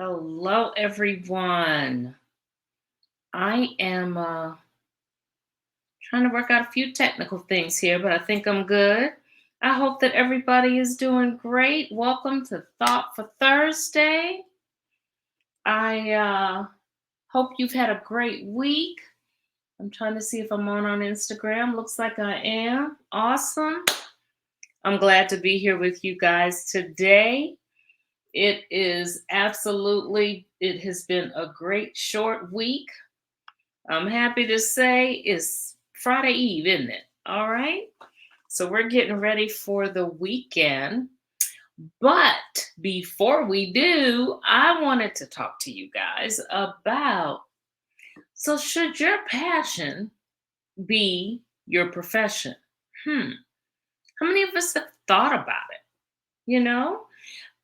Hello, everyone. I am trying to work out a few technical things here, but I think I'm good. I hope that everybody is doing great. Welcome to Thought for Thursday. I hope you've had a great week. I'm trying to see if I'm on Instagram. Looks like I am. Awesome. I'm glad to be here with you guys today. It has been a great short week. I'm happy to say it's Friday Eve, isn't it? All right. So we're getting ready for the weekend. But before we do, I wanted to talk to you guys about should your passion be your profession? Hmm. How many of us have thought about it? You know,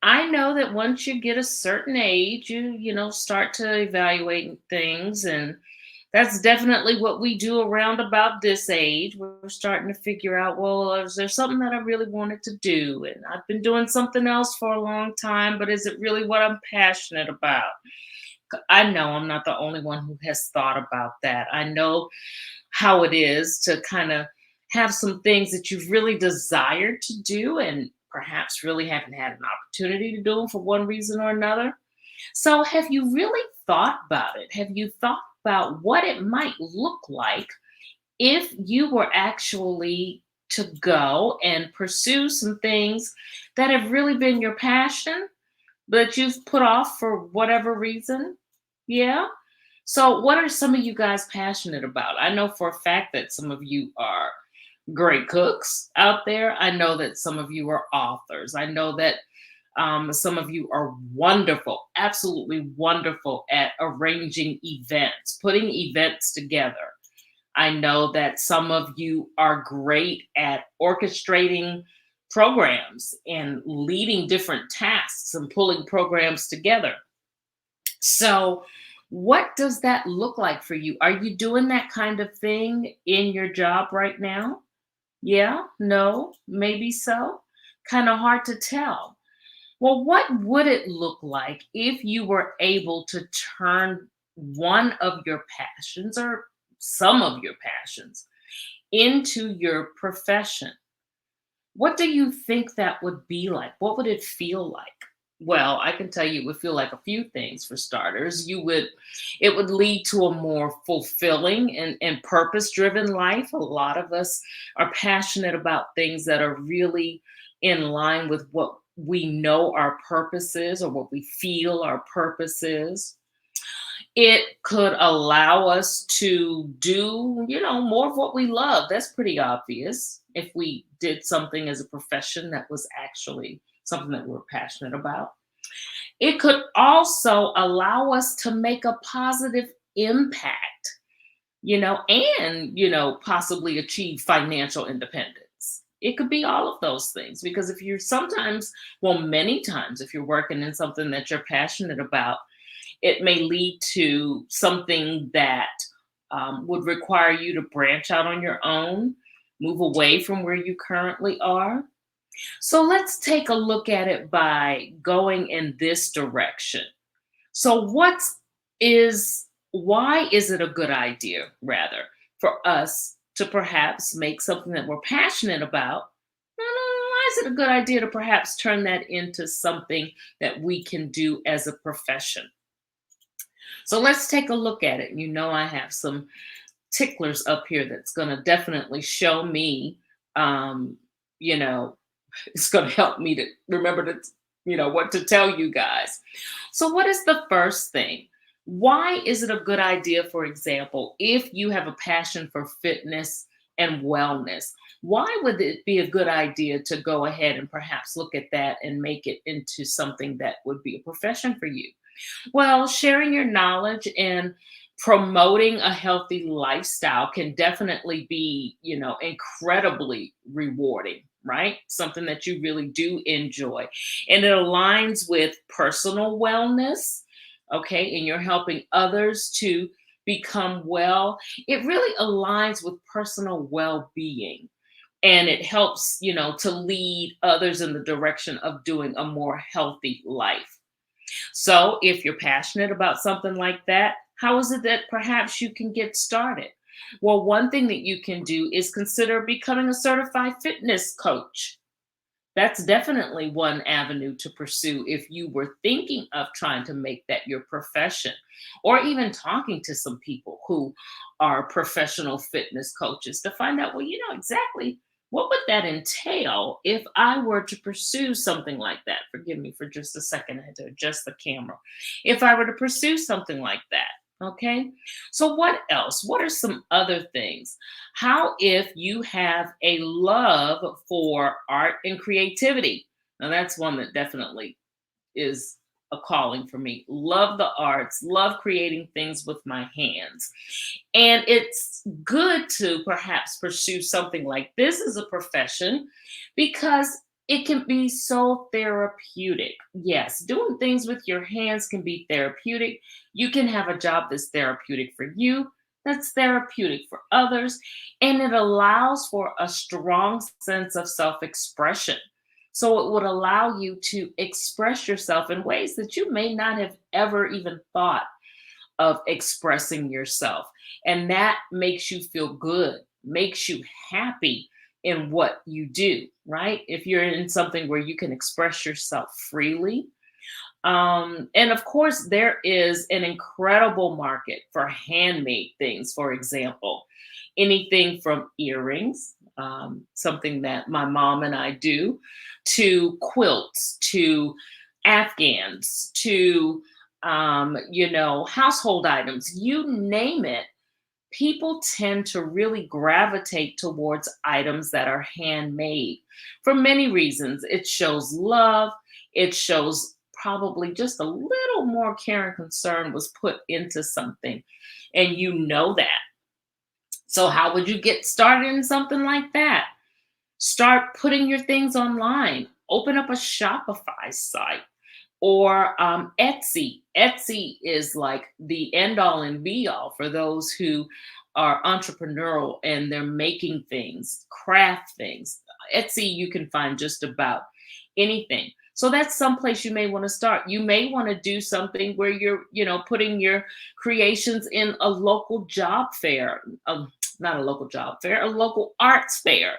I know that once you get a certain age, you start to evaluate things, and that's definitely what we do around about this age. We're starting to figure out, well, is there something that I really wanted to do? And I've been doing something else for a long time, but is it really what I'm passionate about? I know I'm not the only one who has thought about that. I know how it is to kind of have some things that you've really desired to do and perhaps really haven't had an opportunity to do them for one reason or another. So, have you really thought about it? Have you thought about what it might look like if you were actually to go and pursue some things that have really been your passion, but you've put off for whatever reason? Yeah. So, what are some of you guys passionate about? I know for a fact that some of you are great cooks out there. I know that some of you are authors. I know that some of you are wonderful, absolutely wonderful at arranging events, putting events together. I know that some of you are great at orchestrating programs and leading different tasks and pulling programs together. So, what does that look like for you? Are you doing that kind of thing in your job right now? Yeah, no, maybe so. Kind of hard to tell. Well, what would it look like if you were able to turn one of your passions or some of your passions into your profession? What do you think that would be like? What would it feel like? Well, I can tell you it would feel like a few things for starters. It would lead to a more fulfilling and purpose driven life. A lot of us are passionate about things that are really in line with what we know our purpose is or what we feel our purpose is. It could allow us to do, more of what we love. That's pretty obvious. If we did something as a profession that was actually something that we're passionate about, it could also allow us to make a positive impact, and possibly achieve financial independence. It could be all of those things because if you're sometimes, well, many times, if you're working in something that you're passionate about, it may lead to something that would require you to branch out on your own, move away from where you currently are. So let's take a look at it by going in this direction. So, why is it a good idea, rather, for us to perhaps make something that we're passionate about? Why is it a good idea to perhaps turn that into something that we can do as a profession? So let's take a look at it. I have some ticklers up here that's going to definitely show me, um, you know, it's going to help me to remember to, what to tell you guys. So, what is the first thing? Why is it a good idea, for example, if you have a passion for fitness and wellness? Why would it be a good idea to go ahead and perhaps look at that and make it into something that would be a profession for you? Well, sharing your knowledge and promoting a healthy lifestyle can definitely be, incredibly rewarding, right? Something that you really do enjoy. And it aligns with personal wellness, okay? And you're helping others to become well. It really aligns with personal well being. And it helps, to lead others in the direction of doing a more healthy life. So, if you're passionate about something like that, how is it that perhaps you can get started? Well, one thing that you can do is consider becoming a certified fitness coach. That's definitely one avenue to pursue if you were thinking of trying to make that your profession, or even talking to some people who are professional fitness coaches to find out, well, exactly what would that entail if I were to pursue something like that. Forgive me for just a second, I had to adjust the camera. If I were to pursue something like that, okay? So, what else? What are some other things? How if you have a love for art and creativity? Now, that's one that definitely is a calling for me. Love the arts, love creating things with my hands. And it's good to perhaps pursue something like this as a profession because it can be so therapeutic. Yes, doing things with your hands can be therapeutic. You can have a job that's therapeutic for you, that's therapeutic for others, and it allows for a strong sense of self expression. So it would allow you to express yourself in ways that you may not have ever even thought of expressing yourself. And that makes you feel good, makes you happy in what you do, right? If you're in something where you can express yourself freely. And of course, there is an incredible market for handmade things, for example, anything from earrings, something that my mom and I do, to quilts, to Afghans, to household items, you name it. People tend to really gravitate towards items that are handmade for many reasons. It shows love, it shows probably just a little more care and concern was put into something, and you know that. So, how would you get started in something like that? Start putting your things online, open up a Shopify site or Etsy. Etsy is like the end all and be all for those who are entrepreneurial and they're making things, craft things. Etsy, you can find just about anything. So that's someplace you may want to start. You may want to do something where you're, putting your creations in a local job fair, not a local job fair, a local arts fair,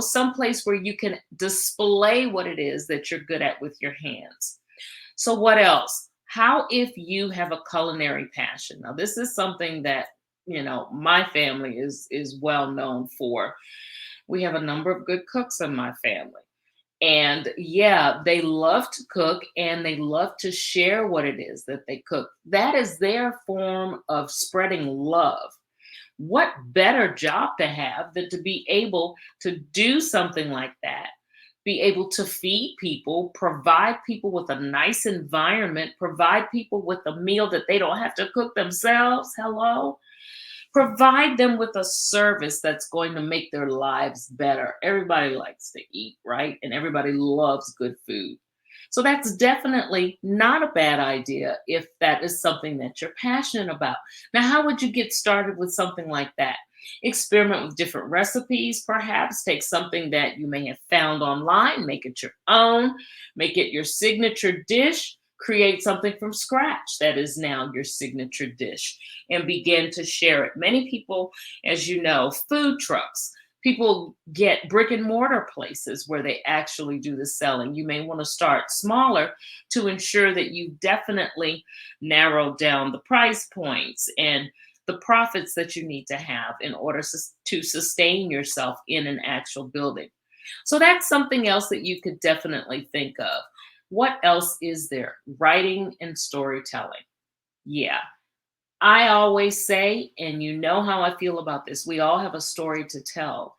someplace where you can display what it is that you're good at with your hands. So, what else? How if you have a culinary passion? Now, this is something that my family is well known for. We have a number of good cooks in my family. And yeah, they love to cook and they love to share what it is that they cook. That is their form of spreading love. What better job to have than to be able to do something like that? Be able to feed people, provide people with a nice environment, provide people with a meal that they don't have to cook themselves. Hello? Provide them with a service that's going to make their lives better. Everybody likes to eat, right? And everybody loves good food. So that's definitely not a bad idea if that is something that you're passionate about. Now, how would you get started with something like that? Experiment with different recipes, perhaps. Take something that you may have found online, make it your own, make it your signature dish. Create something from scratch that is now your signature dish and begin to share it. Many people, as you know, food trucks, people get brick and mortar places where they actually do the selling. You may want to start smaller to ensure that you definitely narrow down the price points and the profits that you need to have in order to sustain yourself in an actual building. So that's something else that you could definitely think of. What else is there? Writing and storytelling. Yeah. I always say, and you know how I feel about this, we all have a story to tell.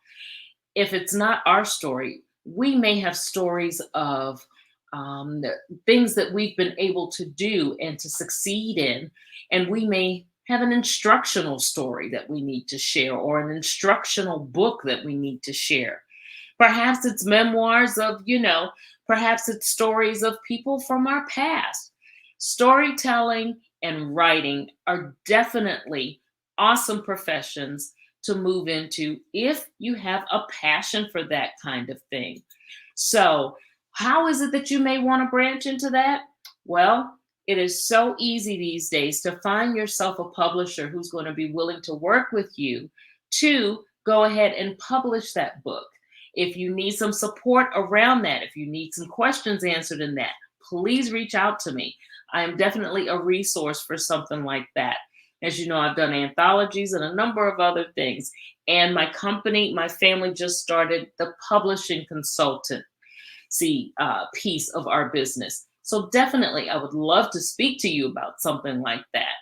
If it's not our story, we may have stories of things that we've been able to do and to succeed in, and we may have an instructional story that we need to share or an instructional book that we need to share. Perhaps it's memoirs of, perhaps it's stories of people from our past. Storytelling and writing are definitely awesome professions to move into if you have a passion for that kind of thing. So, How is it that you may want to branch into that? Well, it is so easy these days to find yourself a publisher who's going to be willing to work with you to go ahead and publish that book. If you need some support around that, if you need some questions answered in that, please reach out to me. I am definitely a resource for something like that. As you know, I've done anthologies and a number of other things. And my company, my family just started the publishing consultant piece of our business. So definitely, I would love to speak to you about something like that.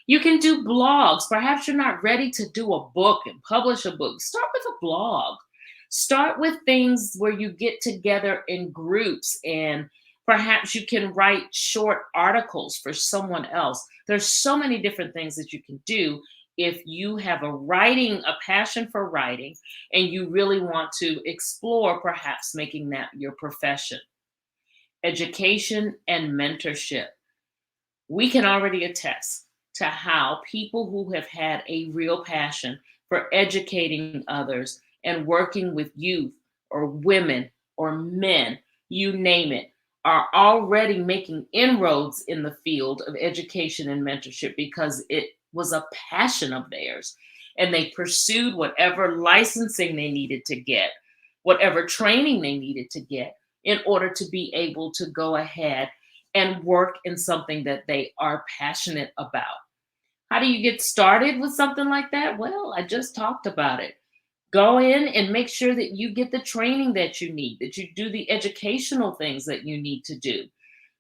You can do blogs. Perhaps you're not ready to do a book and publish a book. Start with a blog. Start with things where you get together in groups and perhaps you can write short articles for someone else. There's so many different things that you can do if you have a passion for writing and you really want to explore perhaps making that your profession. Education and mentorship. We can already attest to how people who have had a real passion for educating others and working with youth or women or men, you name it, are already making inroads in the field of education and mentorship because it was a passion of theirs. And they pursued whatever licensing they needed to get, whatever training they needed to get in order to be able to go ahead and work in something that they are passionate about. How do you get started with something like that? Well, I just talked about it. Go in and make sure that you get the training that you need, that you do the educational things that you need to do,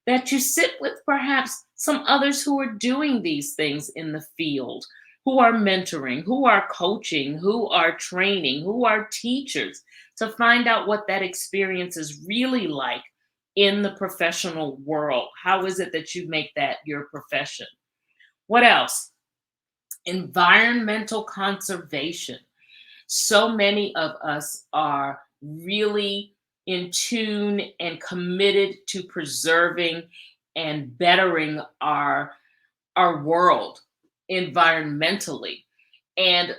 that you sit with perhaps some others who are doing these things in the field, who are mentoring, who are coaching, who are training, who are teachers, to find out what that experience is really like in the professional world. How is it that you make that your profession? What else? Environmental conservation. So many of us are really in tune and committed to preserving and bettering our world environmentally, and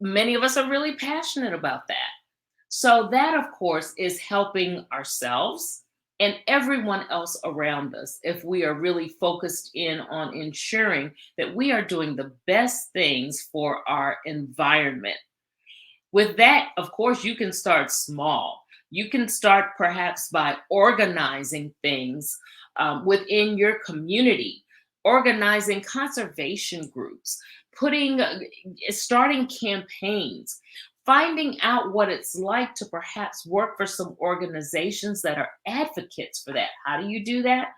many of us are really passionate about that. So that of course is helping ourselves and everyone else around us if we are really focused in on ensuring that we are doing the best things for our environment. With that, of course, you can start small. You can start perhaps by organizing things within your community, organizing conservation groups, starting campaigns, finding out what it's like to perhaps work for some organizations that are advocates for that. How do you do that?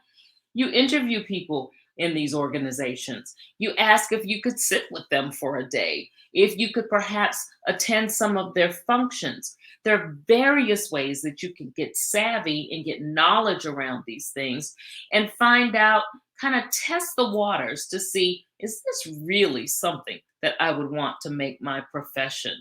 You interview people in these organizations. You ask if you could sit with them for a day, if you could perhaps attend some of their functions. There are various ways that you can get savvy and get knowledge around these things and find out, kind of test the waters to see, is this really something that I would want to make my profession?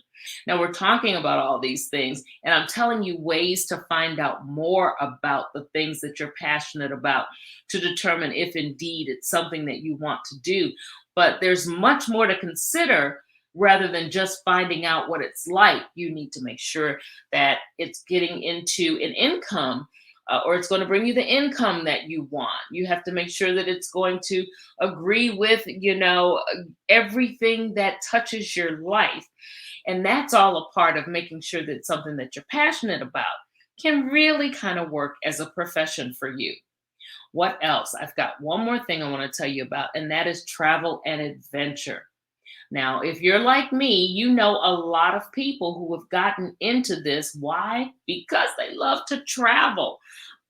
Now, we're talking about all these things, and I'm telling you ways to find out more about the things that you're passionate about to determine if indeed it's something that you want to do. But there's much more to consider rather than just finding out what it's like. You need to make sure that it's getting into an income. Or it's going to bring you the income that you want. You have to make sure that it's going to agree with, everything that touches your life. And that's all a part of making sure that something that you're passionate about can really kind of work as a profession for you. What else? I've got one more thing I want to tell you about, and that is travel and adventure. Now, if you're like me, you know a lot of people who have gotten into this. Why? Because they love to travel.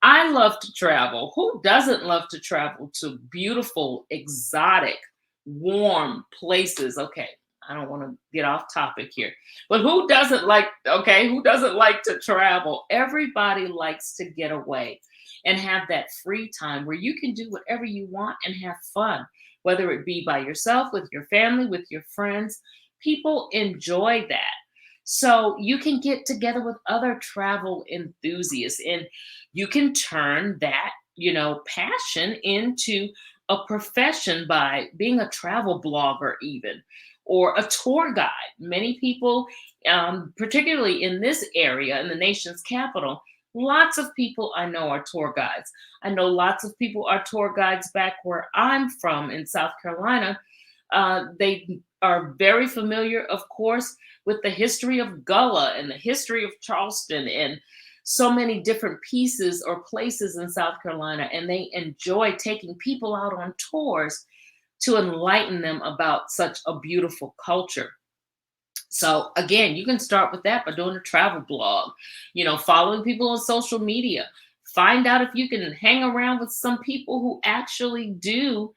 I love to travel. Who doesn't love to travel to beautiful, exotic, warm places? Okay, I don't want to get off topic here. But who doesn't like to travel? Everybody likes to get away and have that free time where you can do whatever you want and have fun, whether it be by yourself, with your family, with your friends. People enjoy that. So you can get together with other travel enthusiasts and you can turn that, passion into a profession by being a travel blogger, even, or a tour guide. Many people, particularly in this area, in the nation's capital, Lots of people I know are tour guides. I know lots of people are tour guides back where I'm from in South Carolina. They are very familiar, of course, with the history of Gullah and the history of Charleston and so many different pieces or places in South Carolina. And they enjoy taking people out on tours to enlighten them about such a beautiful culture. So again, you can start with that by doing a travel blog, following people on social media. Find out if you can hang around with some people who actually do,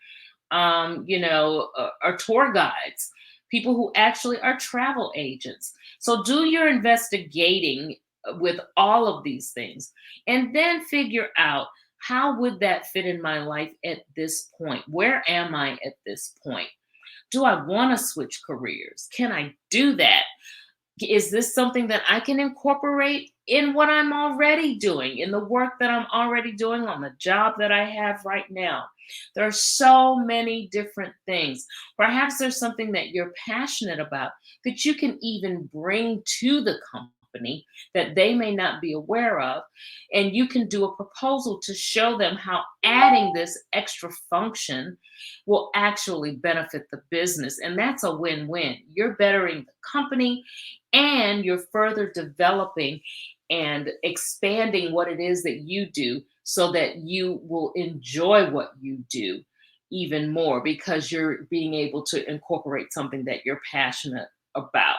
are tour guides, people who actually are travel agents. So do your investigating with all of these things and then figure out how would that fit in my life at this point? Where am I at this point? Do I want to switch careers? Can I do that? Is this something that I can incorporate in what I'm already doing, in the work that I'm already doing on the job that I have right now? There are so many different things. Perhaps there's something that you're passionate about that you can even bring to the company that they may not be aware of. And you can do a proposal to show them how adding this extra function will actually benefit the business. And that's a win win. You're bettering the company and you're further developing and expanding what it is that you do so that you will enjoy what you do even more because you're being able to incorporate something that you're passionate about.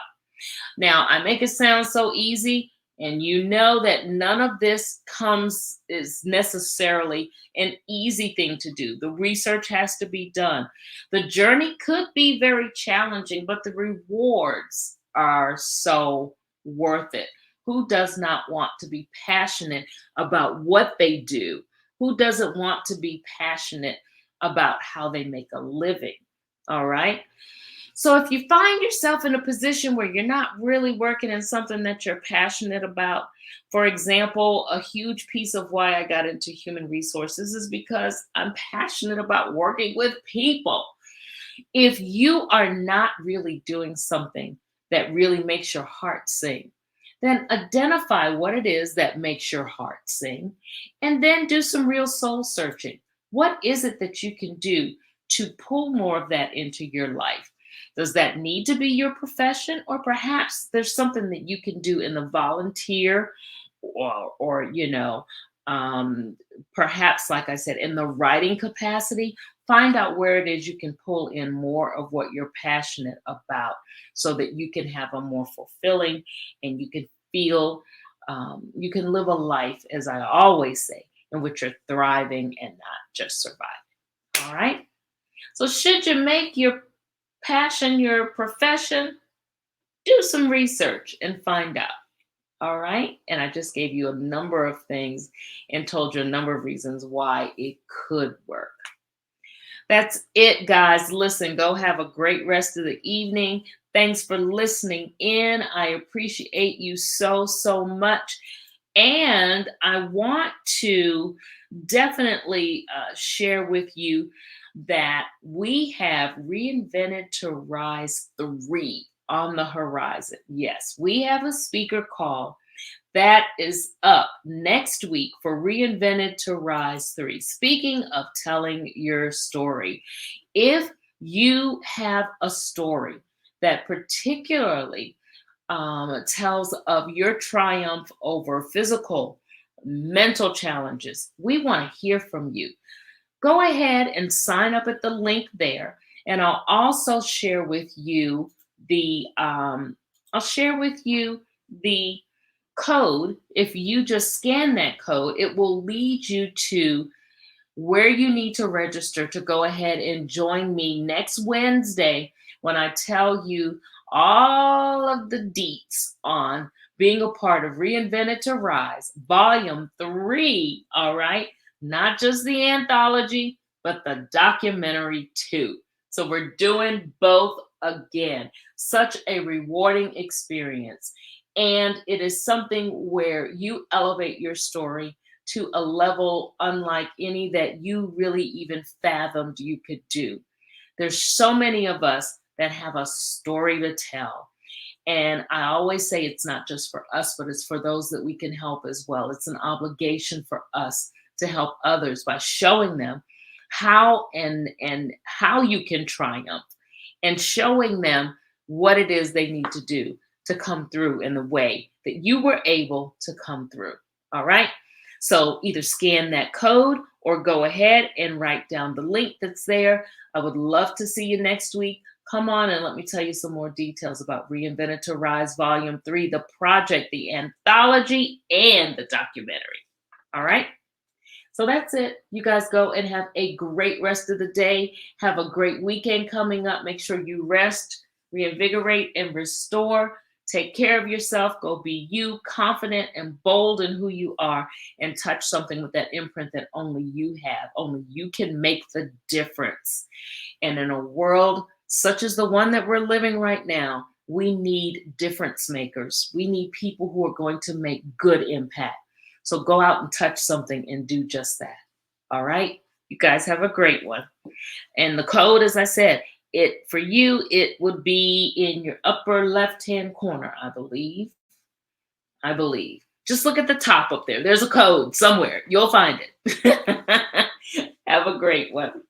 Now, I make it sound so easy, and you know that none of this comes is necessarily an easy thing to do. The research has to be done. The journey could be very challenging, but the rewards are so worth it. Who does not want to be passionate about what they do? Who doesn't want to be passionate about how they make a living? All right. So if you find yourself in a position where you're not really working in something that you're passionate about, for example, a huge piece of why I got into human resources is because I'm passionate about working with people. If you are not really doing something that really makes your heart sing, then identify what it is that makes your heart sing and then do some real soul searching. What is it that you can do to pull more of that into your life? Does that need to be your profession? Or perhaps there's something that you can do in the volunteer or um, perhaps, like I said, in the writing capacity. Find out where it is you can pull in more of what you're passionate about so that you can have a more fulfilling and you can feel, you can live a life, as I always say, in which you're thriving and not just surviving. All right. So, should you make your passion your profession? Do some research and find out. All right. And I just gave you a number of things and told you a number of reasons why it could work. That's it, guys. Listen, go have a great rest of the evening. Thanks for listening in. I appreciate you so, so much. And I want to definitely share with you that we have Reinvented to Rise 3 on the horizon. Yes, we have a speaker call that is up next week for Reinvented to Rise 3. Speaking of telling your story, if you have a story that particularly tells of your triumph over physical, mental challenges, we want to hear from you. Go ahead and sign up at the link there, and I'll also share with you the code. If you just scan that code, it will lead you to where you need to register to go ahead and join me next Wednesday when I tell you all of the deets on being a part of Reinvented to Rise, Volume 3, all right? Not just the anthology, but the documentary too. So we're doing both again. Such a rewarding experience. And it is something where you elevate your story to a level unlike any that you really even fathomed you could do. There's so many of us that have a story to tell. And I always say it's not just for us, but it's for those that we can help as well. It's an obligation for us to help others by showing them how and how you can triumph, and showing them what it is they need to do to come through in the way that you were able to come through. All right. So either scan that code or go ahead and write down the link that's there. I would love to see you next week. Come on and let me tell you some more details about Reinvented to Rise Volume 3, the project, the anthology, and the documentary. All right. So that's it. You guys go and have a great rest of the day. Have a great weekend coming up. Make sure you rest, reinvigorate, and restore. Take care of yourself. Go be you, confident and bold in who you are, and touch something with that imprint that only you have. Only you can make the difference. And in a world such as the one that we're living right now, we need difference makers. We need people who are going to make good impact. So go out and touch something and do just that. All right. You guys have a great one. And the code, as I said, it for you, it would be in your upper left-hand corner, I believe. I believe. Just look at the top up there. There's a code somewhere. You'll find it. Have a great one.